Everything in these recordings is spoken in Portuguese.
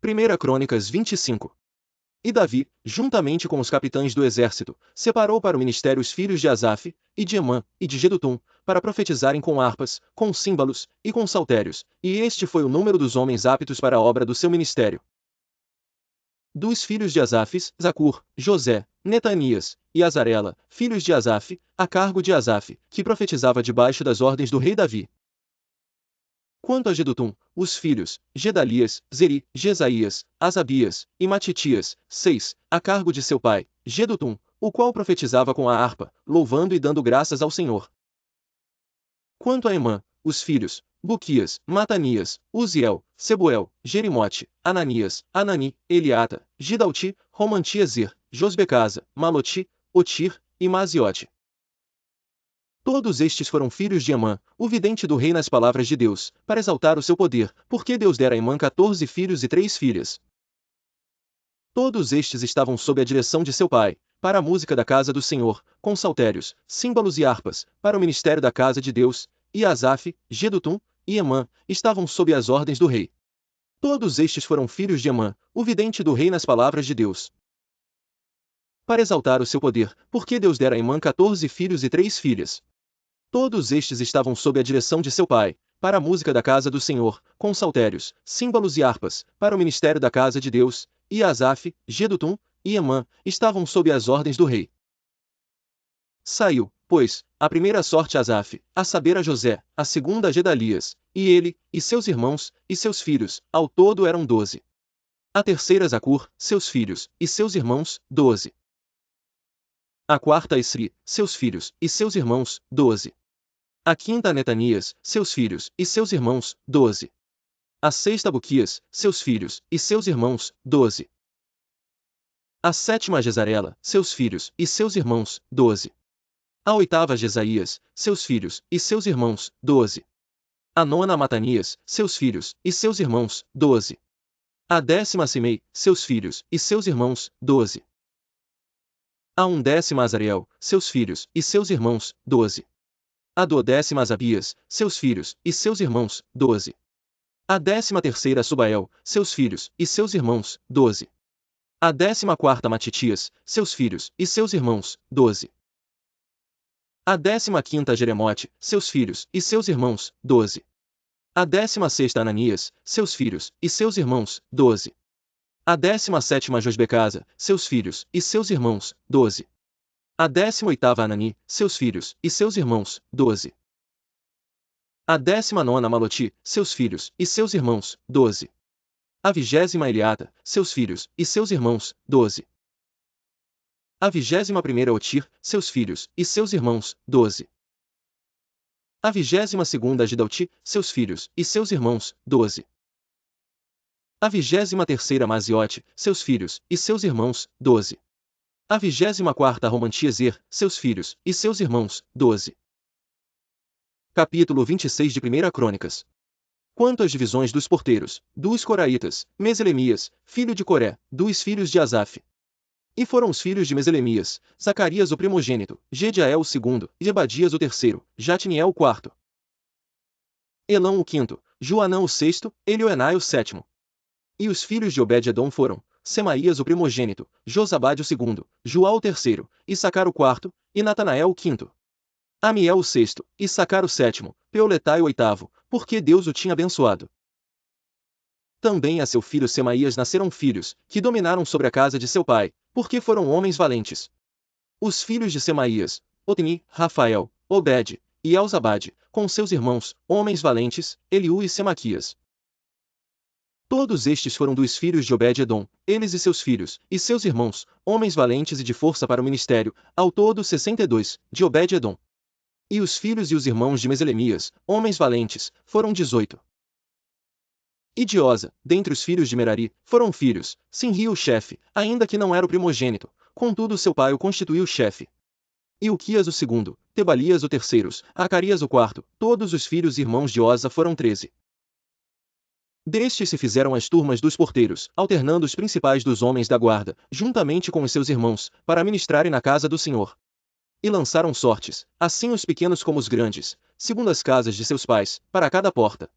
1 Crônicas 25. E Davi, juntamente com os capitães do exército, separou para o ministério os filhos de Asaf, e de Emã, e de Jedutum, para profetizarem com harpas, com símbolos, e com saltérios, e este foi o número dos homens aptos para a obra do seu ministério. Dos filhos de Asaf, Zacur, José, Netanias, e Azarela, filhos de Asaf, a cargo de Asaf, que profetizava debaixo das ordens do rei Davi. Quanto a Jedutum, os filhos, Gedalias, Zeri, Jesaías, Asabias, e Matitias, 6, a cargo de seu pai, Jedutum, o qual profetizava com a harpa, louvando e dando graças ao Senhor. Quanto a Emã, os filhos, Buquias, Matanias, Uziel, Sebuel, Jerimote, Ananias, Anani, Eliata, Gidalti, Romantiezer, Josbecasa, Maloti, Otir, e Maziote. Todos estes foram filhos de Emã, o vidente do rei nas palavras de Deus, para exaltar o seu poder, porque Deus dera a Emã 14 filhos e 3 filhas. Todos estes estavam sob a direção de seu pai, para a música da casa do Senhor, com saltérios, símbolos e harpas, para o ministério da casa de Deus, e Asaf, Jedutum, e Emã, estavam sob as ordens do rei. Todos estes foram filhos de Emã, o vidente do rei nas palavras de Deus, para exaltar o seu poder, porque Deus dera a Emã 14 filhos e 3 filhas. Todos estes estavam sob a direção de seu pai, para a música da casa do Senhor, com saltérios, símbolos e harpas, para o ministério da casa de Deus, e Asaf, Jedutum, e Emã, estavam sob as ordens do rei. Saiu, pois, a primeira sorte a Asaf, a saber a José, a segunda a Gedalias, e ele, e seus irmãos, e seus filhos, ao todo eram 12. A terceira a Zacur, seus filhos, e seus irmãos, 12. A quarta a Esri, seus filhos, e seus irmãos, 12. A quinta a Netanias, seus filhos, e seus irmãos, 12. A sexta a Buquias, seus filhos, e seus irmãos, 12. A sétima a Jezarela, seus filhos, e seus irmãos, 12. A oitava a Jesaías, seus filhos, e seus irmãos, 12. A nona a Matanias, seus filhos, e seus irmãos, 12. A décima a Simei, seus filhos, e seus irmãos, 12. A undécima a Azareel, seus filhos, e seus irmãos, 12. A duodécima a Asabias, seus filhos, e seus irmãos, 12. A 13ª a Subael, seus filhos, e seus irmãos, 12. A 14ª a Matitias, seus filhos, e seus irmãos, 12. A 15ª a Jeremote, seus filhos, e seus irmãos, 12. A 16ª a Ananias, seus filhos, e seus irmãos, 12. A 17ª a Josbecasa, seus filhos, e seus irmãos, 12. A 18ª a Anani, seus filhos, e seus irmãos, 12. A 19ª a Maloti, seus filhos, e seus irmãos, 12. A 20ª a Eliata, seus filhos, e seus irmãos, 12. A 21ª a Otir, seus filhos, e seus irmãos, 12. A 22ª a Gidalti, seus filhos, e seus irmãos, 12. A 23ª a Maziote, seus filhos, e seus irmãos, 12. A 24ª a Romantiezer, seus filhos, e seus irmãos, 12. Capítulo 26 de 1 Crônicas. Quanto às divisões dos porteiros, dos coraitas, Meselemias, filho de Coré, dos filhos de Asaf. E foram os filhos de Meselemias, Zacarias o primogênito, Gediael o segundo, Zebadias o terceiro, Jatniel o quarto, Elão o quinto, Joanã o sexto, Elioenai o sétimo. E os filhos de Obed-edom foram, Semaías o primogênito, Josabade o segundo, Joá o terceiro, Issacar o quarto, e Natanael o quinto. Amiel o sexto, Issacar o sétimo, Peuletai o oitavo, porque Deus o tinha abençoado. Também a seu filho Semaías nasceram filhos, que dominaram sobre a casa de seu pai, porque foram homens valentes. Os filhos de Semaías, Otni, Rafael, Obed, e Elzabade, com seus irmãos, homens valentes, Eliú e Semaquias. Todos estes foram dos filhos de Obed-edom, eles e seus irmãos, homens valentes e de força para o ministério, ao todo 62, de Obed-edom. E os filhos e os irmãos de Meselemias, homens valentes, foram 18. E de Oza, dentre os filhos de Merari, foram filhos, Sinri o chefe, ainda que não era o primogênito, contudo seu pai o constituiu chefe. E Uquias o segundo, Tebalias o terceiro, Acarias o quarto, todos os filhos e irmãos de Oza foram 13. Destes se fizeram as turmas dos porteiros, alternando os principais dos homens da guarda, juntamente com os seus irmãos, para ministrarem na casa do Senhor. E lançaram sortes, assim os pequenos como os grandes, segundo as casas de seus pais, para cada porta.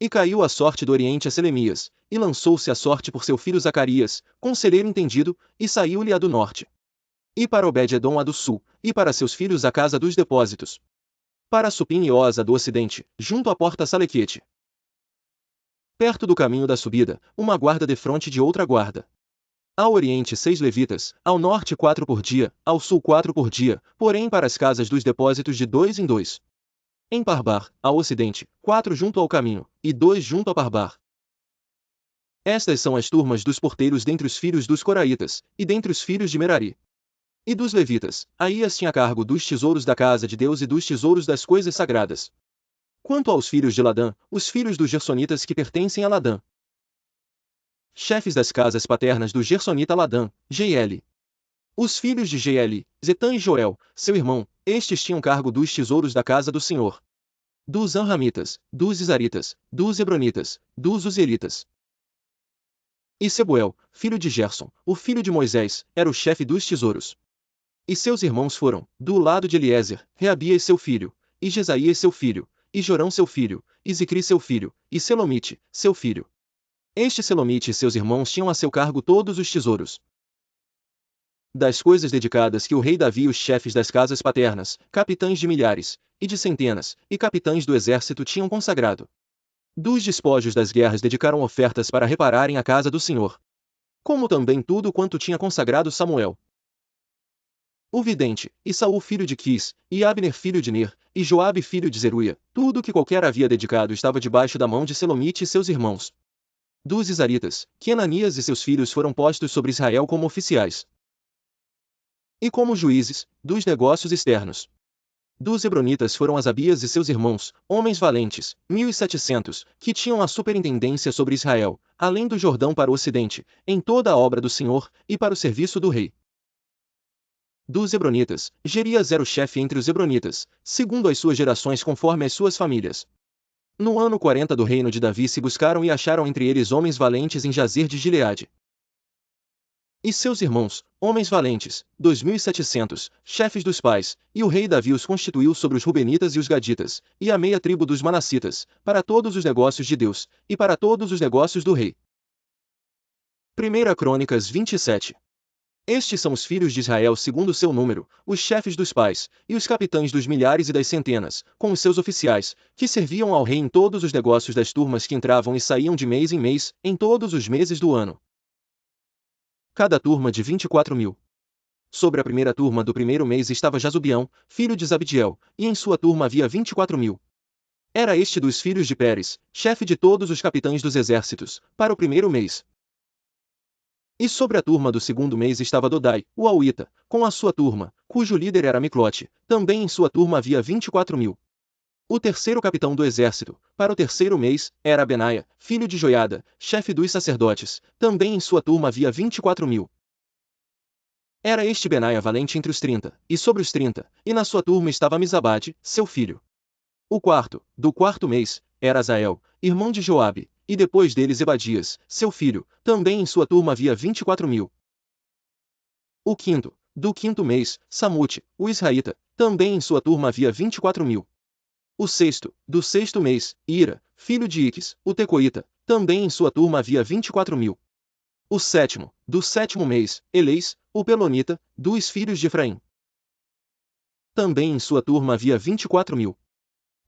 E caiu a sorte do Oriente a Selemias, e lançou-se a sorte por seu filho Zacarias, conselheiro entendido, e saiu-lhe a do norte. E para Obed-edom a do sul, e para seus filhos a casa dos depósitos. Para Supim e Oz a do ocidente, junto à porta Salequete. Perto do caminho da subida, uma guarda defronte de outra guarda. Ao oriente 6 levitas, ao norte 4 por dia, ao sul 4 por dia, porém para as casas dos depósitos de 2 em 2. Em Parbar, ao ocidente, 4 junto ao caminho, e 2 junto a Parbar. Estas são as turmas dos porteiros dentre os filhos dos Coraitas, e dentre os filhos de Merari. E dos levitas, Aías tinha cargo dos tesouros da casa de Deus e dos tesouros das coisas sagradas. Quanto aos filhos de Ladã, os filhos dos Gersonitas que pertencem a Ladã. Chefes das casas paternas do Gersonita Ladã, Jeiel. Os filhos de Jeiel, Zetã e Joel, seu irmão, estes tinham cargo dos tesouros da casa do Senhor. Dos Anramitas, dos Isaritas, dos Hebronitas, dos Uzielitas. E Sebuel, filho de Gerson, o filho de Moisés, era o chefe dos tesouros. E seus irmãos foram, do lado de Eliezer, Reabias seu filho, e Jesaías seu filho, e Jorão seu filho, e Zicri seu filho, e Selomite, seu filho. Este Selomite e seus irmãos tinham a seu cargo todos os tesouros. Das coisas dedicadas que o rei Davi e os chefes das casas paternas, capitães de milhares, e de centenas, e capitães do exército tinham consagrado. Dos despojos das guerras dedicaram ofertas para repararem a casa do Senhor. Como também tudo quanto tinha consagrado Samuel. O vidente, e Saul filho de Quis, e Abner filho de Ner, e Joabe filho de Zeruia, tudo que qualquer havia dedicado estava debaixo da mão de Selomite e seus irmãos. Dos Isaritas, que Ananias e seus filhos foram postos sobre Israel como oficiais. E como juízes, dos negócios externos. Dos Hebronitas foram Asabias e seus irmãos, homens valentes, 1.700, que tinham a superintendência sobre Israel, além do Jordão para o ocidente, em toda a obra do Senhor, e para o serviço do rei. Dos Hebronitas, Jerias era o chefe entre os Hebronitas, segundo as suas gerações conforme as suas famílias. No ano 40 do reino de Davi se buscaram e acharam entre eles homens valentes em Jazer de Gileade. E seus irmãos, homens valentes, 2.700, chefes dos pais, e o rei Davi os constituiu sobre os Rubenitas e os Gaditas, e a meia tribo dos Manassitas, para todos os negócios de Deus, e para todos os negócios do rei. 1 Crônicas 27. Estes são os filhos de Israel segundo seu número, os chefes dos pais, e os capitães dos milhares e das centenas, com os seus oficiais, que serviam ao rei em todos os negócios das turmas que entravam e saíam de mês em mês, em todos os meses do ano. Cada turma de 24.000. Sobre a primeira turma do primeiro mês estava Jazubião, filho de Zabdiel, e em sua turma havia 24.000. Era este dos filhos de Pérez, chefe de todos os capitães dos exércitos, para o primeiro mês. E sobre a turma do segundo mês estava Dodai, o Auita, com a sua turma, cujo líder era Miclote, também em sua turma havia 24.000. O terceiro capitão do exército, para o terceiro mês, era Benaia, filho de Joiada, chefe dos sacerdotes, também em sua turma havia 24.000. Era este Benaia valente entre os 30, e sobre os 30, e na sua turma estava Mizabade, seu filho. O quarto, do quarto mês, era Azael, irmão de Joabe, e depois dele Zebadias, seu filho, também em sua turma havia 24.000. O quinto, do quinto mês, Samute, o israelita, também em sua turma havia 24.000. O sexto, do sexto mês, Ira, filho de Iques, o tecoíta, também em sua turma havia 24.000. O sétimo, do sétimo mês, Eleis, o pelonita, dos filhos de Efraim. Também em sua turma havia 24.000.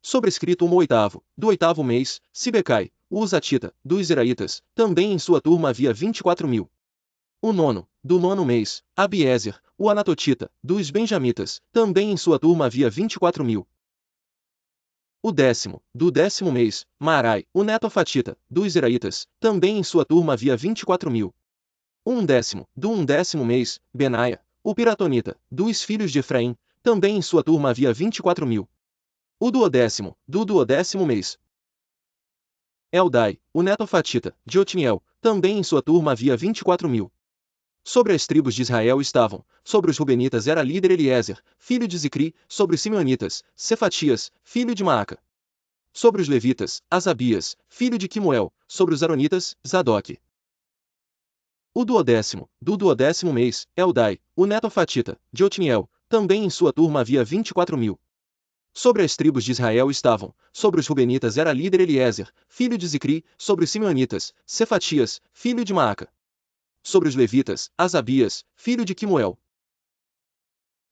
Sobrescrito o oitavo, do oitavo mês, Sibecai, o Uzatita, dos Zeraitas, também em sua turma havia 24.000. O nono, do nono mês, Abiezer, o Anatotita, dos Benjamitas, também em sua turma havia 24.000. O décimo, do décimo mês, Maarai, o Netofatita, dos Zeraitas, também em sua turma havia 24.000. O undécimo, do undécimo mês, Benaia, o Piratonita, dos filhos de Efraim, também em sua turma havia 24.000. O duodécimo, do duodécimo mês, Eldai, o Netofatita, de Otniel, também em sua turma havia 24.000. Sobre as tribos de Israel estavam, sobre os Rubenitas era líder Eliezer, filho de Zicri, sobre os Simeonitas, Cefatias, filho de Maaca. Sobre os Levitas, Asabias, filho de Quimuel, sobre os Aronitas, Zadok. O duodécimo, do duodécimo mês, Eldai, o Netofatita, de Otniel, também em sua turma havia 24.000. Sobre as tribos de Israel estavam, sobre os Rubenitas era líder Eliezer, filho de Zicri, sobre os Simeonitas, Cefatias, filho de Maaca. Sobre os Levitas, Asabias, filho de Quimuel.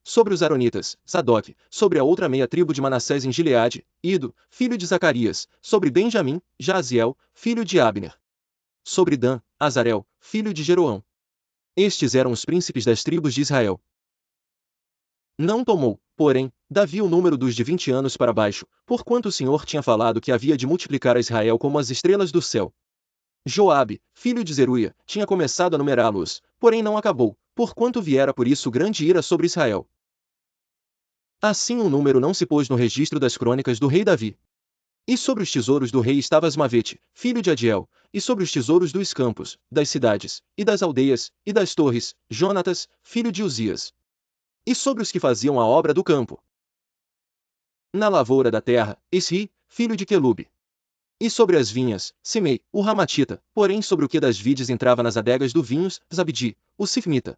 Sobre os Aronitas, Sadoc, sobre a outra meia tribo de Manassés em Gileade, Ido, filho de Zacarias, sobre Benjamim, Jaziel, filho de Abner. Sobre Dan, Azarel, filho de Jeroão. Estes eram os príncipes das tribos de Israel. Não tomou, porém, Davi o número dos de 20 anos para baixo, porquanto o Senhor tinha falado que havia de multiplicar a Israel como as estrelas do céu. Joabe, filho de Zeruia, tinha começado a numerá-los, porém não acabou, porquanto viera por isso grande ira sobre Israel. Assim o número não se pôs no registro das crônicas do rei Davi. E sobre os tesouros do rei estava Asmavete, filho de Adiel, e sobre os tesouros dos campos, das cidades, e das aldeias, e das torres, Jonatas, filho de Uzias. E sobre os que faziam a obra do campo. Na lavoura da terra, Esri, filho de Quelube. E sobre as vinhas, Semei, o Ramatita, porém sobre o que das vides entrava nas adegas do vinhos, Zabdi, o Sifmita.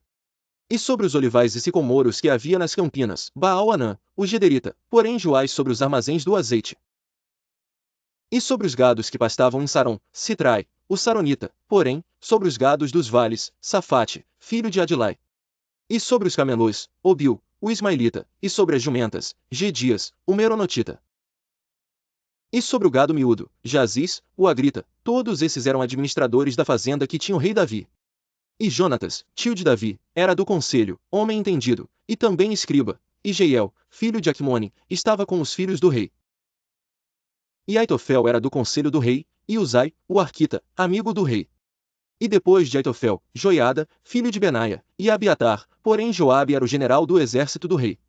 E sobre os olivais e sicomoros que havia nas campinas, Baal-Anã, o Gederita, porém Joás sobre os armazéns do azeite. E sobre os gados que pastavam em Sarom, Sitrai, o Saronita, porém, sobre os gados dos vales, Safate, filho de Adilai. E sobre os camelôs, Obil, o Ismaelita, e sobre as jumentas, Gedias, o Meronotita. E sobre o gado miúdo, Jaziz, o Agrita, todos esses eram administradores da fazenda que tinha o rei Davi. E Jonatas, tio de Davi, era do conselho, homem entendido, e também escriba, e Jeiel, filho de Aquimone, estava com os filhos do rei. E Aitofel era do conselho do rei, e Uzai, o arquita, amigo do rei. E depois de Aitofel, Joiada, filho de Benaia, e Abiatar, porém Joabe era o general do exército do rei.